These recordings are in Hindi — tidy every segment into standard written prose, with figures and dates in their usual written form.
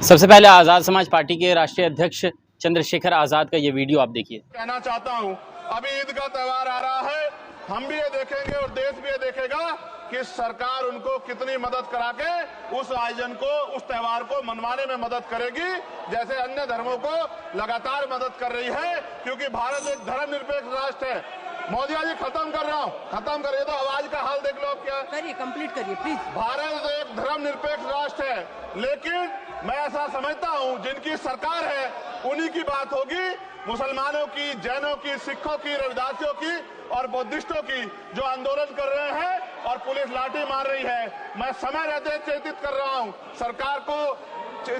सबसे पहले आज़ाद समाज पार्टी के राष्ट्रीय अध्यक्ष चंद्रशेखर आज़ाद का ये वीडियो आप देखिए। कहना चाहता हूं, अभी ईद का त्यौहार आ रहा है, हम भी ये देखेंगे और देश भी ये देखेगा कि सरकार उनको कितनी मदद करा के उस आयोजन को, उस त्यौहार को मनवाने में मदद करेगी, जैसे अन्य धर्मों को लगातार मदद कर रही है। क्योंकि भारत एक धर्मनिरपेक्ष राष्ट्र है। मोदी जी खत्म कर रहा हूँ, खत्म करिए तो आवाज का हाल देख लो आप क्या करिए, कंप्लीट करिए प्लीज। भारत एक धर्मनिरपेक्ष राष्ट्र है, लेकिन मैं ऐसा समझता हूँ जिनकी सरकार है उन्हीं की बात होगी। मुसलमानों की, जैनों की, सिखों की, रविदासियों की और बौद्धिस्टों की जो आंदोलन कर रहे हैं और पुलिस लाठी मार रही है, मैं समय रहते चेतित कर रहा हूँ। सरकार को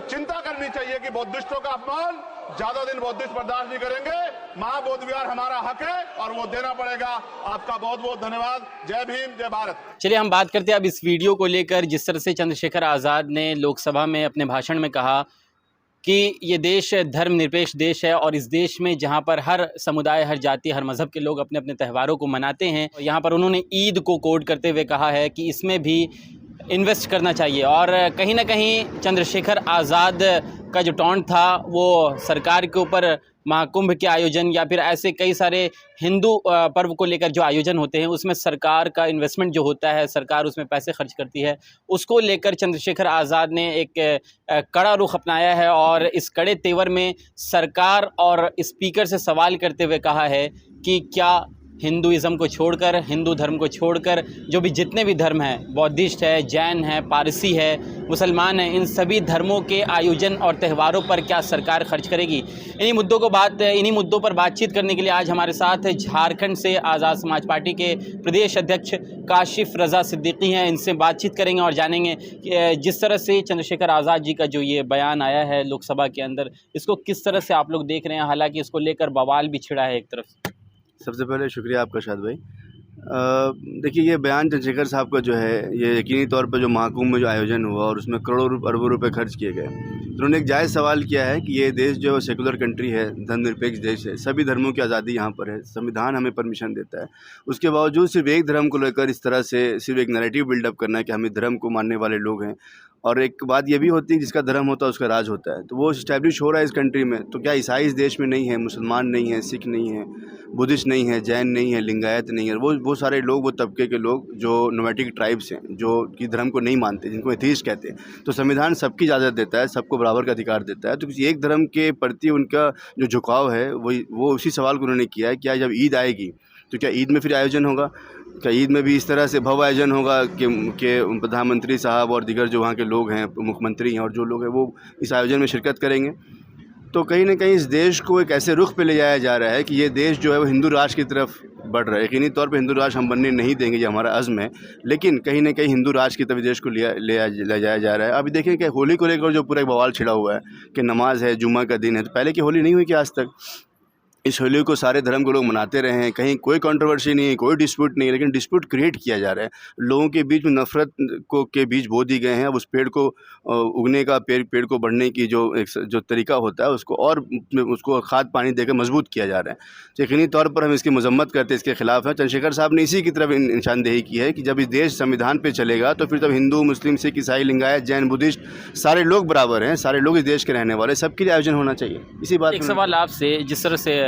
चिंता करनी चाहिए कि बौद्धिस्टों का अपमान ज्यादा दिन बौद्धिस्ट बर्दाश्त नहीं करेंगे। महाबौद्ध विहार हमारा हक है और वो देना पड़ेगा। आपका बहुत बहुत धन्यवाद। जय भीम, जय भारत। चलिए हम बात करते हैं अब इस वीडियो को लेकर। जिस तरह से चंद्रशेखर आज़ाद ने लोकसभा में अपने भाषण में कहा कि ये देश धर्मनिरपेक्ष देश है और इस देश में जहाँ पर हर समुदाय, हर जाति, हर मज़हब के लोग अपने अपने त्यौहारों को मनाते हैं, यहाँ पर उन्होंने ईद को कोट करते हुए कहा है कि इसमें भी इन्वेस्ट करना चाहिए। और कहीं ना कहीं चंद्रशेखर आज़ाद का जो टॉन्ट था वो सरकार के ऊपर महाकुंभ के आयोजन या फिर ऐसे कई सारे हिंदू पर्व को लेकर जो आयोजन होते हैं उसमें सरकार का इन्वेस्टमेंट जो होता है, सरकार उसमें पैसे खर्च करती है, उसको लेकर चंद्रशेखर आज़ाद ने एक कड़ा रुख अपनाया है। और इस कड़े तेवर में सरकार और स्पीकर से सवाल करते हुए कहा है कि क्या हिंदुइज़्म को छोड़कर, हिंदू धर्म को छोड़कर जो भी जितने भी धर्म हैं, बौद्धिस्ट है, जैन है, पारसी है, मुसलमान है, इन सभी धर्मों के आयोजन और त्योहारों पर क्या सरकार खर्च करेगी। इन्हीं मुद्दों पर बातचीत करने के लिए आज हमारे साथ झारखंड से आज़ाद समाज पार्टी के प्रदेश अध्यक्ष काशिफ रज़ा सिद्दीकी हैं। इनसे बातचीत करेंगे और जानेंगे कि जिस तरह से चंद्रशेखर आज़ाद जी का जो ये बयान आया है लोकसभा के अंदर, इसको किस तरह से आप लोग देख रहे हैं। हालांकि इसको लेकर बवाल भी छिड़ा है एक तरफ से। सबसे पहले शुक्रिया आपका शाद भाई। देखिए, ये बयान चंद्रशेखर साहब का जो है, ये यकीनी तौर पर जो महाकुंभ में जो आयोजन हुआ और उसमें करोड़ों अरबों रुपए खर्च किए गए, तो उन्होंने एक जायज़ सवाल किया है कि ये देश जो है सेकुलर कंट्री है, धर्मनिरपेक्ष देश है, सभी धर्मों की आज़ादी यहाँ पर है, संविधान हमें परमिशन देता है। उसके बावजूद सिर्फ एक धर्म को लेकर इस तरह से सिर्फ एक नैरेटिव बिल्डअप करना है कि हम इस धर्म को मानने वाले लोग हैं। और एक बात ये भी होती है जिसका धर्म होता है उसका राज होता है, तो वो इस्टेब्लिश हो रहा है इस कंट्री में। तो क्या ईसाई इस देश में नहीं है, मुसलमान नहीं है, सिख नहीं है, बुद्धिस्ट नहीं है, जैन नहीं है, लिंगायत नहीं है, वो सारे लोग, वो तबके के लोग जो नोमैटिक ट्राइब्स हैं, जो कि धर्म को नहीं मानते, जिनको एथीस्ट कहते हैं, तो संविधान सबकी इजाज़त देता है, सबको बराबर का अधिकार देता है। तो किसी एक धर्म के प्रति उनका जो झुकाव है वो उसी सवाल को उन्होंने किया है। क्या जब ईद आएगी तो क्या ईद में फिर आयोजन होगा? क्या ईद में भी इस तरह से भव्य आयोजन होगा कि प्रधानमंत्री साहब और दीगर जो वहाँ के लोग हैं, मुख्यमंत्री हैं और जो लोग हैं, वो इस आयोजन में शिरकत करेंगे? तो कहीं ना कहीं इस देश को एक ऐसे रुख पे ले जाया जा रहा है कि ये देश जो है वो हिंदू राष्ट्र की तरफ बढ़ रहा है। यकीनी तौर पे हिंदू राष्ट्र हम बनने नहीं देंगे, ये हमारा अज़्म है, लेकिन कहीं ना कहीं हिंदू राष्ट्र की तरफ देश को ले जाया जा रहा है। अभी देखें कि होली को लेकर जो पूरा एक बवाल छिड़ा हुआ है कि नमाज है, जुम्मा का दिन है, तो पहले की होली नहीं हुई कि आज तक? इस होली को सारे धर्म के लोग मनाते रहे हैं, कहीं कोई कंट्रोवर्सी नहीं है, कोई डिस्प्यूट नहीं है, लेकिन डिस्प्यूट क्रिएट किया जा रहा है। लोगों के बीच में नफरत के बीज बो दी गए हैं। अब उस पेड़ को उगने का, पेड़ को बढ़ने की जो तरीका होता है उसको खाद पानी देकर मजबूत किया जा रहा है। तो यकीनी तौर पर हम इसकी मजम्मत करते हैं, इसके खिलाफ है। चंद्रशेखर साहब ने इसी की तरफ निशानदेही की है कि जब इस देश संविधान पर चलेगा तो फिर तब हिंदू, मुस्लिम, सिख, ईसाई, लिंगायत, जैन, बुद्धिस्ट सारे लोग बराबर हैं, सारे लोग इस देश के रहने वाले, सबके लिए आयोजन होना चाहिए। इसी बात एक सवाल आपसे, जिस तरह से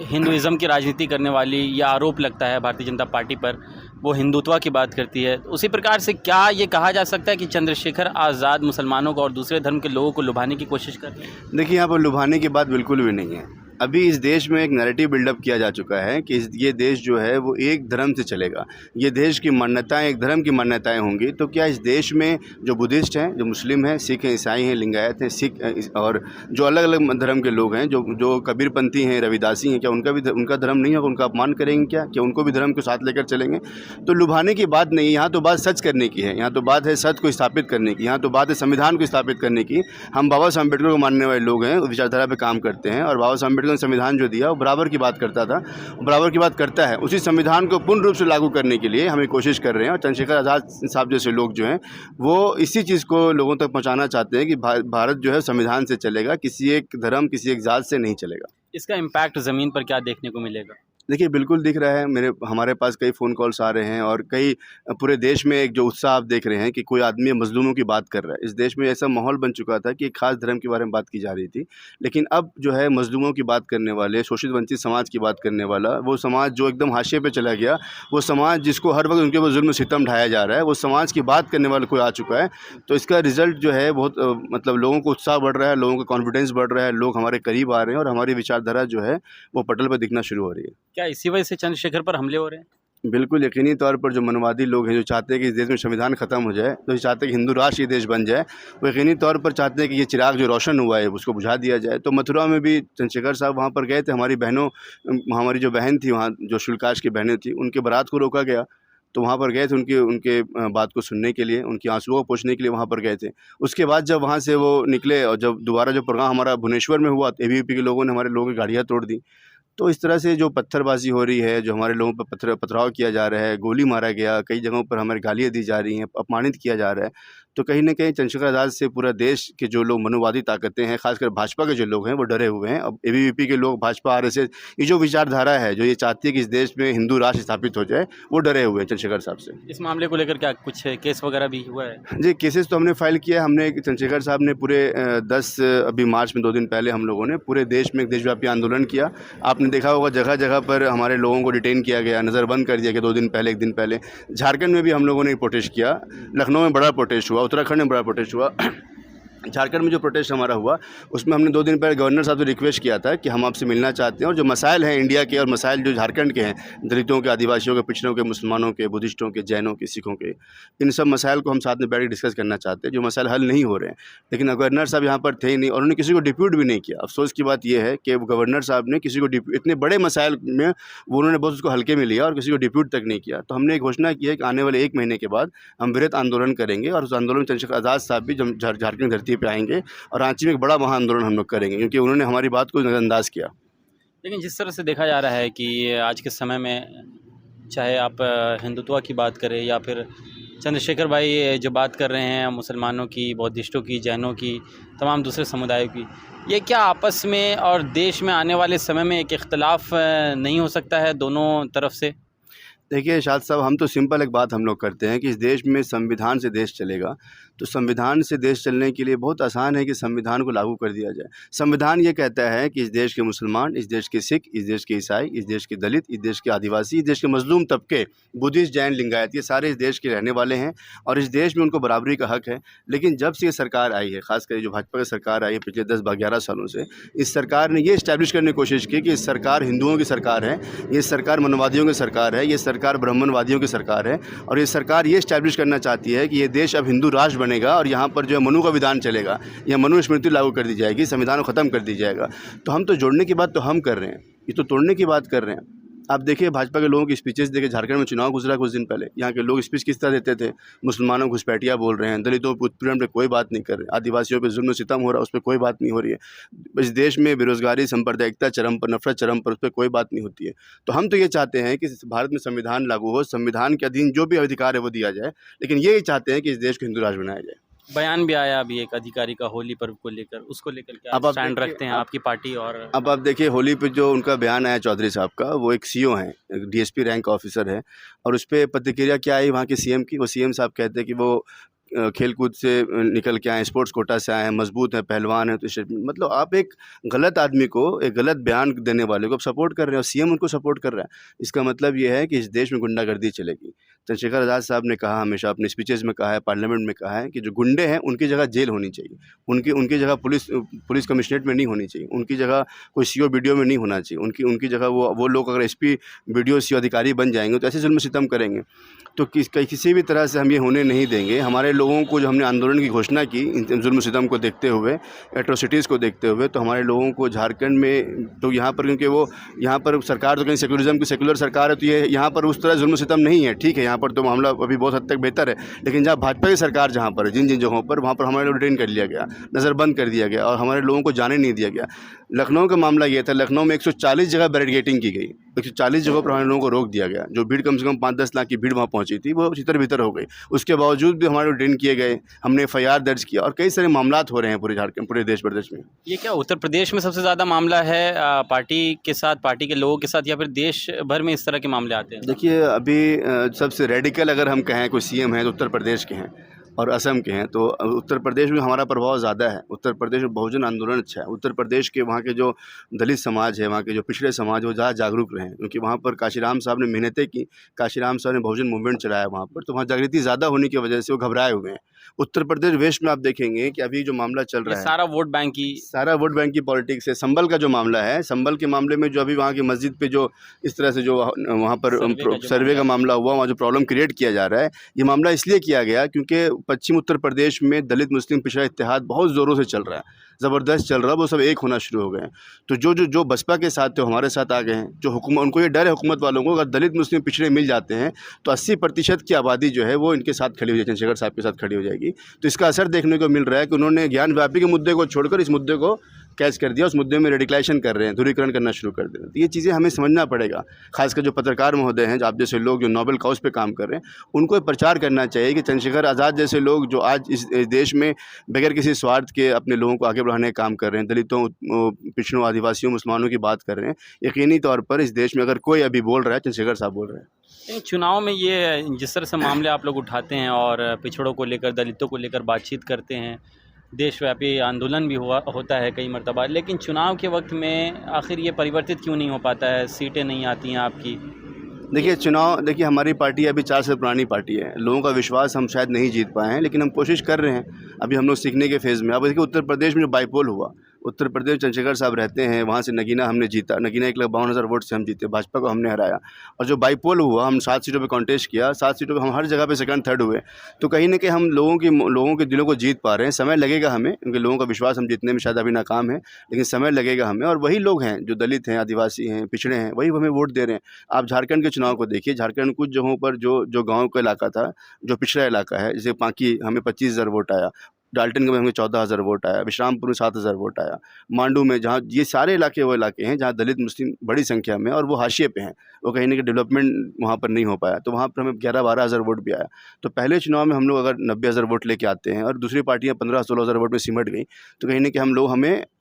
हिंदुइज़्म की राजनीति करने वाली या आरोप लगता है भारतीय जनता पार्टी पर, वो हिंदुत्व की बात करती है, उसी प्रकार से क्या ये कहा जा सकता है कि चंद्रशेखर आज़ाद मुसलमानों को और दूसरे धर्म के लोगों को लुभाने की कोशिश कर रहे हैं? देखिए, यहाँ पर लुभाने की बात बिल्कुल भी नहीं है। अभी इस देश में एक नैरेटिव बिल्डअप किया जा चुका है कि ये देश जो है वो एक धर्म से चलेगा, ये देश की मान्यताएं एक धर्म की मान्यताएं होंगी। तो क्या इस देश में जो बुद्धिस्ट हैं, जो मुस्लिम हैं, सिख हैं, ईसाई हैं, लिंगायत हैं, सिख और जो अलग अलग धर्म के लोग हैं, जो कबीरपंथी हैं, रविदासी हैं, क्या उनका धर्म नहीं होगा? उनका अपमान करेंगे क्या उनको भी धर्म को साथ लेकर चलेंगे? तो लुभाने की बात नहीं है, यहाँ तो बात सच करने की है, यहाँ तो बात है सत्य को स्थापित करने की, यहाँ तो बात है संविधान को स्थापित करने की। हम बाबा साहब अम्बेडकर को मानने वाले लोग हैं, विचारधारा पर काम करते हैं, और बाबा साहब अम्बेडकर संविधान जो दिया वो बराबर की बात करता था, बराबर की बात करता है। उसी संविधान को पूर्ण रूप से लागू करने के लिए हमें कोशिश कर रहे हैं। और चंद्रशेखर आज़ाद साहब जैसे लोग जो हैं वो इसी चीज़ को लोगों तक पहुंचाना चाहते हैं कि भारत जो है संविधान से चलेगा, किसी एक धर्म, किसी एक जात से नहीं चलेगा। इसका इम्पैक्ट ज़मीन पर क्या देखने को मिलेगा? देखिए, बिल्कुल दिख रहा है, हमारे पास कई फ़ोन कॉल्स आ रहे हैं और कई पूरे देश में एक जो उत्साह आप देख रहे हैं कि कोई आदमी मज़लूमों की बात कर रहा है। इस देश में ऐसा माहौल बन चुका था कि एक ख़ास धर्म के बारे में बात की जा रही थी। लेकिन अब जो है मज़लूमों की बात करने वाले, शोषित वंचित समाज की बात करने वाला, वो समाज जो एकदम हाशिए पे चला गया, वो समाज जिसको हर वक़्त उनके ऊपर ज़ुल्म-सितम ढाया जा रहा है, वो समाज की बात करने वाला कोई आ चुका है। तो इसका रिज़ल्ट जो है बहुत मतलब लोगों को उत्साह बढ़ रहा है, लोगों का कॉन्फिडेंस बढ़ रहा है, लोग हमारे करीब आ रहे हैं और हमारी विचारधारा जो है वो पटल पे दिखना शुरू हो रही है। क्या इसी वजह से चंद्रशेखर पर हमले हो रहे हैं? बिल्कुल, यकीनी तौर पर जो मनवादी लोग हैं, जो चाहते हैं कि इस देश में संविधान ख़त्म हो जाए, जो चाहते हैं कि हिंदू राष्ट्र ये देश बन जाए, वो यकीनी तौर पर चाहते हैं कि ये चिराग जो रोशन हुआ है, उसको बुझा दिया जाए। तो मथुरा में भी चंद्रशेखर साहब वहाँ पर गए थे, हमारी जो बहन थी वहाँ, जो शुल्काश की बहनें थीं, उनके बारात को रोका गया। तो वहाँ पर गए थे उनके बात को सुनने के लिए, उनके आँसुओं को पोंछने के लिए वहाँ पर गए थे। उसके बाद जब वहाँ से वो निकले और जब दोबारा जो प्रोग्राम हमारा भुवनेश्वर में हुआ, तो एबीवीपी के लोगों ने हमारे लोगों की गाड़ियाँ तोड़ दी। तो इस तरह से जो पत्थरबाज़ी हो रही है, जो हमारे लोगों पर पथराव किया जा रहा है, गोली मारा गया, कई जगहों पर हमारी गालियाँ दी जा रही हैं, अपमानित किया जा रहा है। तो कहीं न कहीं चंद्रशेखर आज़ाद से पूरा देश के जो लोग मनुवादी ताकतें हैं, ख़ासकर भाजपा के जो लोग हैं, वो डरे हुए हैं। अब एबीवीपी के लोग, भाजपा, आरएसएस, ये जो विचारधारा है, जो ये चाहती है कि इस देश में हिंदू राष्ट्र स्थापित हो जाए, वो डरे हुए हैं चंद्रशेखर साहब से। इस मामले को लेकर क्या कुछ केस वगैरह भी हुआ है? जी, केसेस तो हमने फ़ाइल किया है। हमने चंद्रशेखर साहब ने पूरे 10 अभी मार्च में 2 दिन पहले हम लोगों ने पूरे देश में एक देशव्यापी आंदोलन किया। आपने देखा होगा जगह-जगह पर हमारे लोगों को डिटेन किया गया, नज़रबंद कर दिया गया 2 दिन पहले, 1 दिन पहले। झारखंड में भी हम लोगों ने प्रोटेस्ट किया, लखनऊ में बड़ा प्रोटेस्ट हुआ, उत्तराखंड में बड़ा प्रोटेस्ट हुआ। झारखंड में जो प्रोटेस्ट हमारा हुआ, उसमें हमने 2 दिन पहले गवर्नर साहब से रिक्वेस्ट किया था कि हम आपसे मिलना चाहते हैं और जो मसाइल हैं इंडिया के और मसाइल जो झारखंड के हैं, दलितों के, आदिवासियों के, पिछड़ों के, मुसलमानों के, बुद्धिस्टों के, जैनों के, सिखों के, इन सब मसाइल को हम साथ में बैठ के डिस्कस करना चाहते हैं, जो मसाइल हल नहीं हो रहे हैं। लेकिन गवर्नर साहब यहाँ पर थे ही नहीं और उन्होंने किसी को डिप्यूट भी नहीं किया। अफसोस की बात यह है कि गवर्नर साहब ने किसी को इतने बड़े मसाइल में वो उन्होंने बहुत उसको हल्के में लिया और किसी को डिप्यूट तक नहीं किया। तो हमने एक घोषणा की है कि आने वाले 1 महीने के बाद हम वृहत आंदोलन करेंगे और उस आंदोलन में चंद्रशेखर आज़ाद साहब भी जब झारखंड की धरती पर आएँगे और रांची में एक बड़ा महाआंदोलन हम लोग करेंगे, क्योंकि उन्होंने हमारी बात को नज़रअंदाज किया। लेकिन जिस तरह से देखा जा रहा है कि आज के समय में चाहे आप हिंदुत्व की बात करें या फिर चंद्रशेखर भाई जो बात कर रहे हैं मुसलमानों की, बौद्धिस्टों की, जैनों की, तमाम दूसरे समुदायों की, ये क्या आपस में और देश में आने वाले समय में एक इख्तलाफ नहीं हो सकता है दोनों तरफ से? देखिए शाद साहब, हम तो सिंपल एक बात हम लोग करते हैं कि इस देश में संविधान से देश चलेगा। तो संविधान से देश चलने के लिए बहुत आसान है कि संविधान को लागू कर दिया जाए। संविधान ये कहता है कि इस देश के मुसलमान, इस देश के सिख, इस देश के ईसाई, इस देश के दलित, इस देश के आदिवासी, इस देश के मजलूम तबके, बुद्धिस्ट, जैन, लिंगायत, ये सारे इस देश के रहने वाले हैं और इस देश में उनको बराबरी का हक है। लेकिन जब से ये सरकार आई है, ख़ासकर जो भाजपा की सरकार आई है पिछले 10-11 सालों से, इस सरकार ने ये इस्टेब्लिश करने की कोशिश की कि इस सरकार हिंदुओं की सरकार है, ये सरकार मनवादियों की सरकार है, ये सरकार ब्राह्मणवादियों की सरकार है और ये सरकार ये इस्टेब्लिश करना चाहती है कि ये देश अब हिंदू राष्ट्र बनेगा और यहाँ पर जो है मनु का विधान चलेगा, या मनुस्मृति लागू कर दी जाएगी, संविधान को ख़त्म कर दी जाएगा। तो हम तो जोड़ने की बात तो हम कर रहे हैं, ये तो तोड़ने की बात कर रहे हैं। आप देखिए भाजपा के लोगों की स्पीचेस देखिए, झारखंड में चुनाव गुजरा कुछ दिन पहले, यहाँ के लोग स्पीच किस तरह देते थे, मुसलमानों को घुसपैठिया बोल रहे हैं, दलितों पर उत्पीड़न पे कोई बात नहीं कर रहे, आदिवासियों पे जुल्म सितम हो रहा है उस पर कोई बात नहीं हो रही है, इस देश में बेरोजगारी, सांप्रदायिकता चरम पर, नफरत चरम पर, उस पर कोई बात नहीं होती है। तो हम तो ये चाहते हैं कि भारत में संविधान लागू हो, संविधान के अधीन जो भी अधिकार है वो दिया जाए, लेकिन ये चाहते हैं कि इस देश को हिंदू राष्ट्र बनाया जाए। बयान भी आया अभी एक अधिकारी का होली पर्व को लेकर, उसको लेकर क्या अब आप स्टैंड देखिए, रखते हैं आपकी पार्टी? और अब आप देखिए होली पे जो उनका बयान आया चौधरी साहब का, वो एक सीओ हैं, एक डीएसपी रैंक का ऑफिसर है और उस पर प्रतिक्रिया क्या आई वहाँ के सीएम की। वो सीएम साहब कहते हैं कि वो खेल कूद से निकल के आए, स्पोर्ट्स कोटा से आए हैं, मजबूत हैं, पहलवान हैं। तो मतलब आप एक गलत आदमी को, एक गलत बयान देने वाले को आप सपोर्ट कर रहे हैं और सीएम उनको सपोर्ट कर रहा है। इसका मतलब ये है कि इस देश में गुंडागर्दी चलेगी। चंद्रशेखर आज़ाद साहब ने कहा, हमेशा अपने स्पीचेस में कहा है, पार्लियामेंट में कहा है कि जो गुंडे हैं उनकी जगह जेल होनी चाहिए, उनकी जगह पुलिस कमिश्नरेट में नहीं होनी चाहिए, उनकी जगह कोई सीओ बीडीओ में नहीं होना चाहिए, उनकी जगह वो लोग अगर एसपी बीडीओ सीओ अधिकारी बन जाएंगे तो ऐसे जुल्म सितम करेंगे। तो किसी भी तरह से हम ये होने नहीं देंगे। हमारे लोगों को, जो हमने आंदोलन की घोषणा की इन जुल्म सितम को देखते हुए, एट्रोसिटीज़ को देखते हुए, तो हमारे लोगों को झारखंड में, तो यहाँ पर क्योंकि वो यहाँ पर सरकार तो कहीं सेकुलरिज्म की सेकुलर सरकार है, तो ये यहाँ पर उस तरह जुल्म सितम नहीं है। ठीक है, यहाँ पर तो मामला अभी बहुत हद तक बेहतर है, लेकिन जहाँ भाजपा की सरकार जहाँ पर जिन जगहों पर, वहाँ पर हमारे लोग डिटेन कर लिया गया, नज़रबंद कर दिया गया और हमारे लोगों को जाने नहीं दिया गया। लखनऊ का मामला ये था, लखनऊ में 140 जगह बैरिकेडिंग की गई। 140 जगहों पर हमारे लोगों को रोक दिया गया। जो भीड़ कम से कम 5-10 लाख की भीड़ वहाँ पहुँची थी, वो छितर-बितर हो गई। उसके बावजूद भी हमारे डिटेन किए गए, हमने एफआईआर दर्ज किया और कई सारे मामलात हो रहे हैं पूरे झारखंड, पूरे देश प्रदेश में। ये क्या उत्तर प्रदेश में सबसे ज़्यादा मामला है पार्टी के साथ, पार्टी के लोगों के साथ, या फिर देश भर में इस तरह के मामले आते हैं? देखिए, अभी सबसे रेडिकल अगर हम कहें कोई सीएम है तो उत्तर प्रदेश के हैं और असम के हैं। तो उत्तर प्रदेश में हमारा प्रभाव ज़्यादा है। उत्तर प्रदेश में बहुजन आंदोलन अच्छा है। उत्तर प्रदेश के वहाँ के जो दलित समाज है, वहाँ के जो पिछड़े समाज, वो ज़्यादा जागरूक रहे हैं, क्योंकि वहाँ पर काशीराम साहब ने मेहनतें की। काशीराम साहब ने बहुजन मूवमेंट चलाया वहाँ पर, तो वहाँ जागृति ज़्यादा होने की वजह से वो घबराए हुए हैं। उत्तर प्रदेश वेस्ट में आप देखेंगे कि अभी जो मामला चल रहा है, सारा वोट बैंक की पॉलिटिक्स है। संभल का जो मामला है, संभल के मामले में जो अभी वहाँ की मस्जिद पे जो इस तरह से जो वहाँ पर सर्वे का मामला हुआ, वहाँ जो प्रॉब्लम क्रिएट किया जा रहा है, ये मामला इसलिए किया गया क्योंकि पश्चिम उत्तर प्रदेश में दलित मुस्लिम पिछड़ा इत्तेहाद बहुत ज़ोरों से चल रहा है, ज़बरदस्त चल रहा है। वो सब एक होना शुरू हो गए हैं। तो जो बसपा के साथ थे, हमारे साथ आ गए हैं। जो हुकूमत, उनको ये डर है हुकूमत वालों को, अगर दलित मुस्लिम पिछड़े मिल जाते हैं तो 80% की आबादी जो है वो इनके साथ खड़ी हो जाएगी, चंद्रशेखर साहब के साथ खड़ी हो जाएगी। तो इसका असर देखने को मिल रहा है कि उन्होंने ज्ञान व्यापी के मुद्दे को छोड़कर इस मुद्दे को कैच कर दिया, उस मुद्दे में रेडिकलाइजेशन कर रहे हैं, ध्रुवीकरण करना शुरू कर दे रहे हैं। तो ये चीज़ें हमें समझना पड़ेगा। खासकर जो पत्रकार महोदय हैं, जो आप जैसे लोग जो नोबेल काउज पे काम कर रहे हैं, उनको प्रचार करना चाहिए कि चंद्रशेखर आज़ाद जैसे लोग जो आज इस देश में बगैर किसी स्वार्थ के अपने लोगों को आगे बढ़ाने का काम कर रहे हैं, दलितों, पिछड़ों, आदिवासियों, मुसलमानों की बात कर रहे हैं, यकीनी तौर पर इस देश में अगर कोई अभी बोल रहा है, चंद्रशेखर साहब बोल रहे हैं। चुनाव में ये जिस तरह से मामले आप लोग उठाते हैं और पिछड़ों को लेकर, दलितों को लेकर बातचीत करते हैं, देशव्यापी आंदोलन भी होता है कई मर्तबा, लेकिन चुनाव के वक्त में आखिर ये परिवर्तित क्यों नहीं हो पाता है? सीटें नहीं आती हैं आपकी। देखिए हमारी पार्टी अभी 4 साल पुरानी पार्टी है। लोगों का विश्वास हम शायद नहीं जीत पाए हैं, लेकिन हम कोशिश कर रहे हैं। अभी हम लोग सीखने के फेज़ में। अब देखिए, उत्तर प्रदेश में जो बाईपोल हुआ, उत्तर प्रदेश चंद्रशेखर साहब रहते हैं, वहाँ से नगीना हमने जीता। नगीना 1,52,000 वोट से हम जीते, भाजपा को हमने हराया। और जो बाईपोल हुआ, हम 7 सीटों पे कॉन्टेस्ट किया, 7 सीटों पे हम हर जगह पे सेकंड थर्ड हुए। तो कहीं न कहीं हम लोगों के दिलों को जीत पा रहे हैं। समय लगेगा हमें, क्योंकि लोगों का विश्वास हम जीतने में शायद अभी नाकाम है, लेकिन समय लगेगा हमें। और वही लोग हैं जो दलित हैं, आदिवासी हैं, पिछड़े हैं, वही हमें वोट दे रहे हैं। आप झारखंड के चुनाव को देखिए, झारखंड कुछ जगहों पर जो गाँव का इलाका था, जो पिछड़ा इलाका है, जैसे पांकी, हमें 25,000 वोट आया। डाल्टनगंज में हमें 14,000 वोट आया। विश्रामपुर में 7,000 वोट आया। मांडू में, जहाँ ये सारे इलाके वो इलाके हैं जहाँ दलित मुस्लिम बड़ी संख्या में, और वो हाशिए पे हैं, वो कहीं ना कहीं डेवलपमेंट वहाँ पर नहीं हो पाया, तो वहाँ पर हमें 11-12 हज़ार वोट भी आया। तो पहले चुनाव में हम लोग अगर 90,000 वोट लेके आते हैं और दूसरी पार्टियाँ 15-16 हज़ार वोट में सिमट गई, तो कहीं ना कहीं हम लोग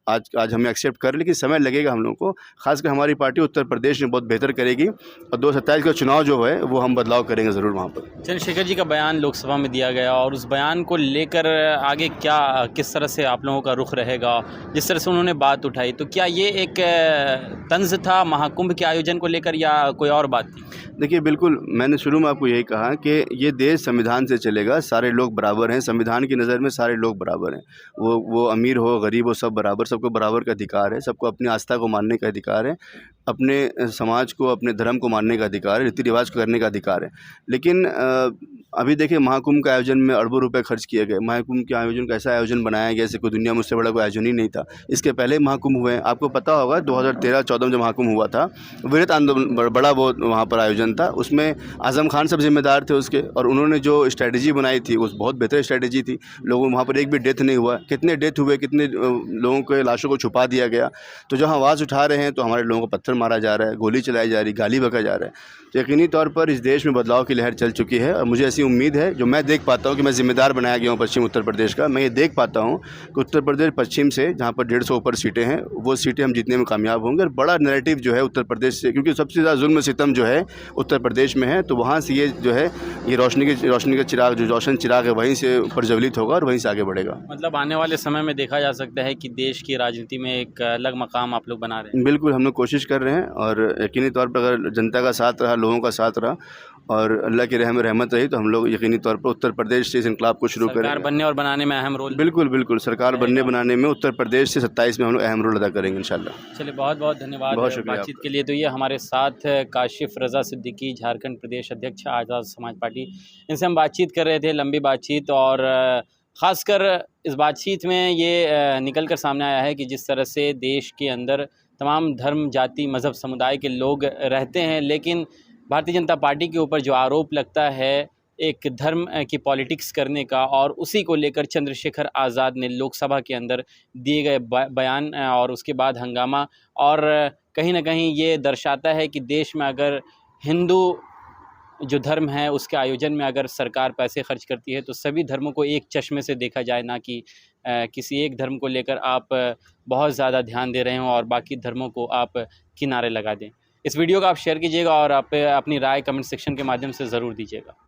आज हमें एक्सेप्ट कर, लेकिन समय लगेगा हम लोगों को। खासकर हमारी पार्टी उत्तर प्रदेश में बहुत बेहतर करेगी, और 2027 का चुनाव जो है वो हम बदलाव करेंगे ज़रूर वहाँ पर। चंद्रशेखर जी का बयान लोकसभा में दिया गया, और उस बयान को लेकर आगे किस तरह से आप लोगों का रुख रहेगा? जिस तरह से उन्होंने बात उठाई, तो क्या ये एक तंज था महाकुंभ के आयोजन को लेकर, या कोई और बात थी? देखिए, बिल्कुल, मैंने शुरू में आपको यही कहा कि ये देश संविधान से चलेगा। सारे लोग बराबर हैं, संविधान की नज़र में सारे लोग बराबर हैं। वो अमीर हो, गरीब हो, सब बराबर, सबको बराबर का अधिकार है। सबको अपनी आस्था को मानने का अधिकार है, अपने समाज को, अपने धर्म को मानने का अधिकार है, रीति रिवाज को करने का अधिकार है। लेकिन अभी देखिए, महाकुंभ के आयोजन में अरबों रुपए खर्च किए गए। महाकुंभ के आयोजन का ऐसा आयोजन बनाया गया जैसे कोई दुनिया में उससे बड़ा कोई आयोजन ही नहीं था। इसके पहले महाकुंभ हुए हैं, आपको पता होगा 2013-14 में जब महाकुंभ हुआ था, वृहत आंदोलन, बड़ा वो वहाँ पर आयोजन था। उसमें आज़म खान सब जिम्मेदार थे उसके, और उन्होंने जो स्ट्रैटेजी बनाई थी वो बहुत बेहतर स्ट्रैटेजी थी। लोगों, वहाँ पर एक भी डेथ नहीं हुआ। कितने डेथ हुए, कितने लोगों के लाशों को छुपा दिया गया। तो जहाँ आवाज़ उठा रहे हैं तो हमारे लोगों को पत्थर मारा जा रहा है, गोली चलाई जा रही, गाली बका जा रहा है। तो यकीनी तौर पर इस देश में बदलाव की लहर चल चुकी है, और मुझे ऐसी उम्मीद है, जो मैं देख पाता हूँ कि मैं जिम्मेदार बनाया गया हूँ पश्चिम उत्तर प्रदेश का, मैं ये देख पाता हूँ कि उत्तर प्रदेश पश्चिम से, जहाँ पर 150 ऊपर सीटें हैं, वो सीटें हम जीतने में कामयाब होंगे। और बड़ा नैरेटिव जो है उत्तर प्रदेश से, क्योंकि सबसे ज़्यादा जुल्म सितम जो है उत्तर प्रदेश में है, तो वहाँ से ये जो है, ये रोशनी का चिराग, जो रोशन चिराग है, वहीं से प्रज्वलित होगा और वहीं से आगे बढ़ेगा। मतलब आने वाले समय में देखा जा सकता है कि देश की राजनीति में एक अलग मकाम आप लोग बना रहे हैं। बिल्कुल, हम लोग कोशिश कर रहे हैं, और यकीनी तौर पर अगर जनता का साथ रहा, लोगों का साथ रहा, और अल्लाह की रहमत रही, तो हम लोग यकीनी तौर पर उत्तर प्रदेश से इस इनकलाब को शुरू करेंगे। सरकार बनने और बनाने में अहम रोल। बिल्कुल, सरकार बनने बनाने में उत्तर प्रदेश से 27 में हम लोग अहम रोल अदा करेंगे इंशाल्लाह। चलिए, बहुत बहुत धन्यवाद बातचीत के लिए। तो ये हमारे साथ काशिफ रज़ा सिद्दीकी, झारखंड प्रदेश अध्यक्ष आज़ाद समाज पार्टी, इनसे हम बातचीत कर रहे थे, लंबी बातचीत। और ख़ासकर इस बातचीत में ये निकल कर सामने आया है कि जिस तरह से देश के अंदर तमाम धर्म, जाति, मज़हब, समुदाय के लोग रहते हैं, लेकिन भारतीय जनता पार्टी के ऊपर जो आरोप लगता है, एक धर्म की पॉलिटिक्स करने का, और उसी को लेकर चंद्रशेखर आज़ाद ने लोकसभा के अंदर दिए गए बयान और उसके बाद हंगामा, और कहीं न कहीं ये दर्शाता है कि देश में अगर हिंदू जो धर्म है उसके आयोजन में अगर सरकार पैसे खर्च करती है तो सभी धर्मों को एक चश्मे से देखा जाए, ना कि किसी एक धर्म को लेकर आप बहुत ज़्यादा ध्यान दे रहे हों और बाकी धर्मों को आप किनारे लगा दें। इस वीडियो को आप शेयर कीजिएगा और आप अपनी राय कमेंट सेक्शन के माध्यम से ज़रूर दीजिएगा।